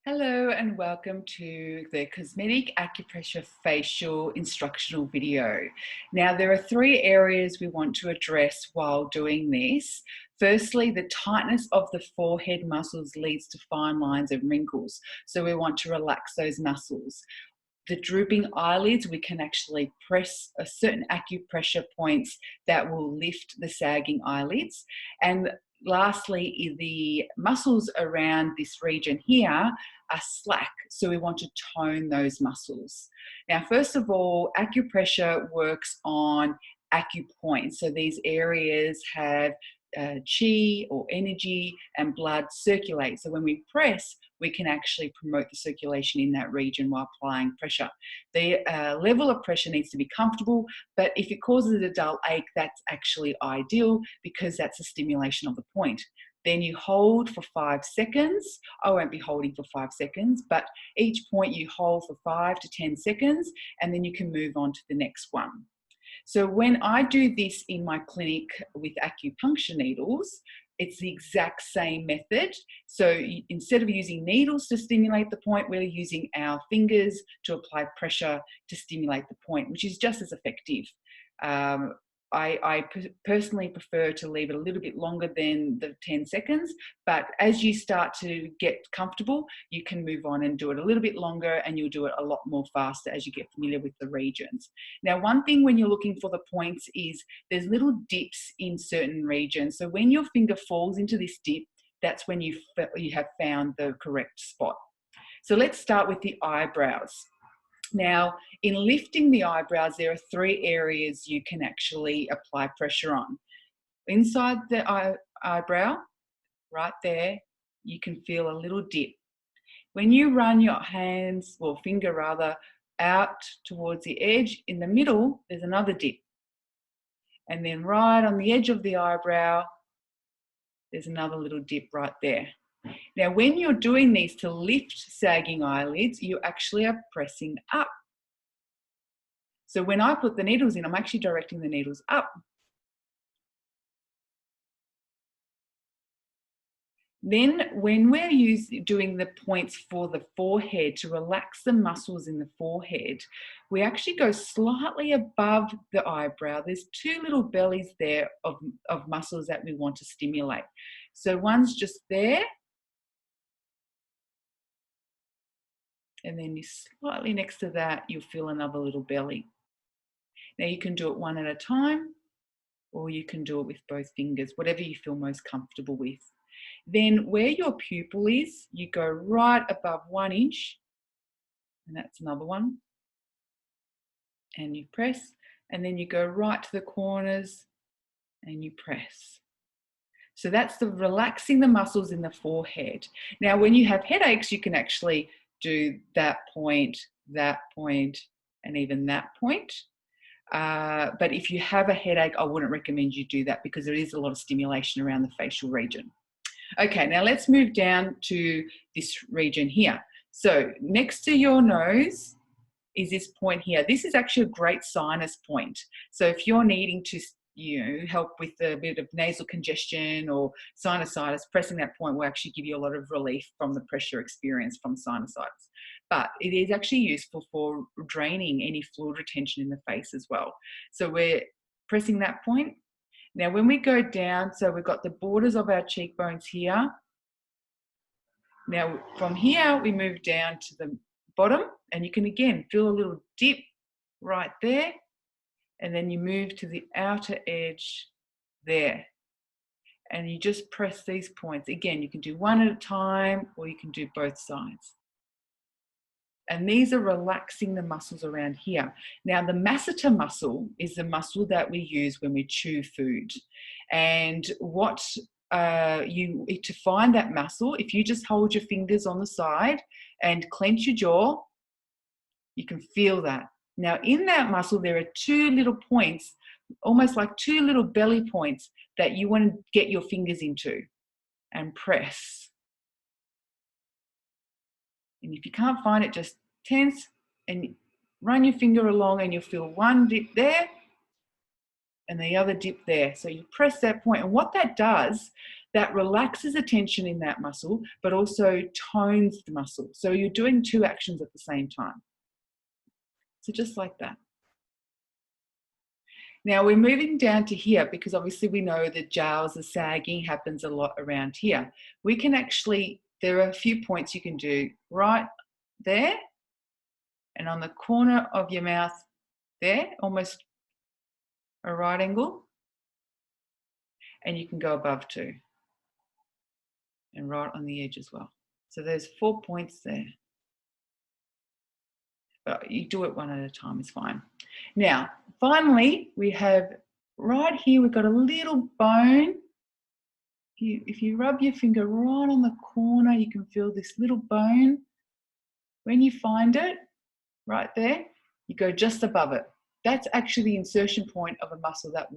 Hello and welcome to the Cosmetic Acupressure Facial instructional video. Now there are three areas we want to address while doing this. Firstly, the tightness of the forehead muscles leads to fine lines and wrinkles. So we want to relax those muscles. The drooping eyelids, we can actually press a certain acupressure points that will lift the sagging eyelids. And lastly, the muscles around this region here are slack, so we want to tone those muscles. Now, first of all, acupressure works on acupoints. So these areas have chi or energy and blood circulate. So when we press, we can actually promote the circulation in that region while applying pressure. The level of pressure needs to be comfortable, but if it causes a dull ache, that's actually ideal because that's a stimulation of the point. Then you hold for 5 seconds. I won't be holding for 5 seconds, but each point you hold for 5 to 10 seconds, and then you can move on to the next one. So when I do this in my clinic with acupuncture needles, it's the exact same method. So instead of using needles to stimulate the point, we're using our fingers to apply pressure to stimulate the point, which is just as effective. I personally prefer to leave it a little bit longer than the 10 seconds, but as you start to get comfortable, you can move on and do it a little bit longer, and you'll do it a lot more faster as you get familiar with the regions. Now, one thing when you're looking for the points is there's little dips in certain regions. So when your finger falls into this dip, that's when you have found the correct spot. So let's start with the eyebrows. Now, in lifting the eyebrows, there are 3 areas you can actually apply pressure on. Inside the eyebrow, right there, you can feel a little dip. When you run your hands, or finger rather, out towards the edge, in the middle, there's another dip. And then right on the edge of the eyebrow, there's another little dip right there. Now, when you're doing these to lift sagging eyelids, you actually are pressing up. So when I put the needles in, I'm actually directing the needles up. Then when we're doing the points for the forehead to relax the muscles in the forehead, we actually go slightly above the eyebrow. There's 2 little bellies there of muscles that we want to stimulate. So one's just there, and then slightly next to that, you'll feel another little belly. Now you can do it one at a time, or you can do it with both fingers, whatever you feel most comfortable with. Then where your pupil is, you go right above 1 inch, and that's another one. And you press, and then you go right to the corners and you press. So that's the relaxing the muscles in the forehead. Now, when you have headaches, you can actually do that point, and even that point. But if you have a headache, I wouldn't recommend you do that because there is a lot of stimulation around the facial region. Okay, now let's move down to this region here. So next to your nose is this point here. This is actually a great sinus point. So if you're needing to help with a bit of nasal congestion or sinusitis, pressing that point will actually give you a lot of relief from the pressure experience from sinusitis. But it is actually useful for draining any fluid retention in the face as well. So we're pressing that point. Now, when we go down, so we've got the borders of our cheekbones here. Now, from here, we move down to the bottom, and you can again feel a little dip right there. And then you move to the outer edge there. And you just press these points. Again, you can do one at a time, or you can do both sides. And these are relaxing the muscles around here. Now, the masseter muscle is the muscle that we use when we chew food. And what to find that muscle, if you just hold your fingers on the side and clench your jaw, you can feel that. Now, in that muscle, there are 2 little points, almost like 2 little belly points that you want to get your fingers into and press. And if you can't find it, just tense and run your finger along, and you'll feel one dip there and the other dip there. So you press that point. And what that does, that relaxes the tension in that muscle, but also tones the muscle. So you're doing two actions at the same time. So just like that. Now we're moving down to here because obviously we know that jowls, the sagging happens a lot around here. We can actually, there are a few points you can do right there and on the corner of your mouth there, almost a right angle. And you can go above too. And right on the edge as well. So there's 4 points there. But you do it one at a time, is fine. Now, finally, we have right here, we've got a little bone. If you rub your finger right on the corner, you can feel this little bone. When you find it, right there, you go just above it. That's actually the insertion point of a muscle that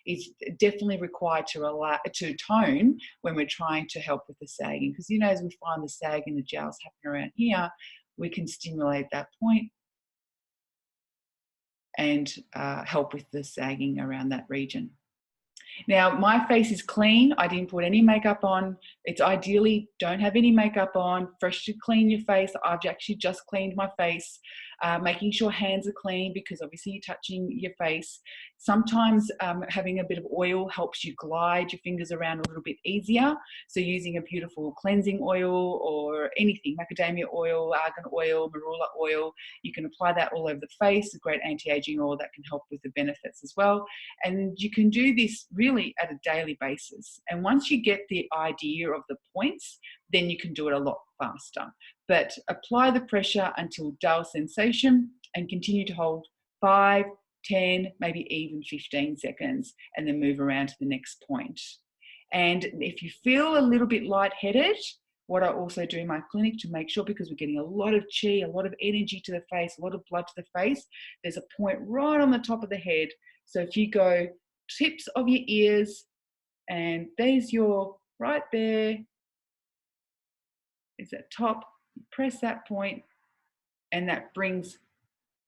is definitely required to tone when we're trying to help with the sagging. Because as we find the sag and the jowls happen around here, we can stimulate that point and help with the sagging around that region. Now, my face is clean. I didn't put any makeup on. It's ideally don't have any makeup on. Fresh to clean your face. I've actually just cleaned my face, making sure hands are clean because obviously you're touching your face. Sometimes having a bit of oil helps you glide your fingers around a little bit easier. So using a beautiful cleansing oil or anything, macadamia oil, argan oil, marula oil, you can apply that all over the face, a great anti-aging oil that can help with the benefits as well. And you can do this really at a daily basis. And once you get the idea of the points, then you can do it a lot faster. But apply the pressure until dull sensation and continue to hold 5, 10, maybe even 15 seconds, and then move around to the next point. And if you feel a little bit lightheaded, what I also do in my clinic to make sure, because we're getting a lot of chi, a lot of energy to the face, a lot of blood to the face, there's a point right on the top of the head. So if you go tips of your ears, and there's your, right there, is that top, press that point, and that brings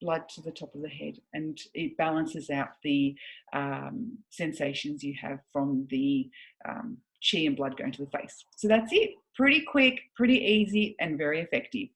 blood to the top of the head, and it balances out the sensations you have from the chi and blood going to the face. So that's it. Pretty quick, pretty easy, and very effective.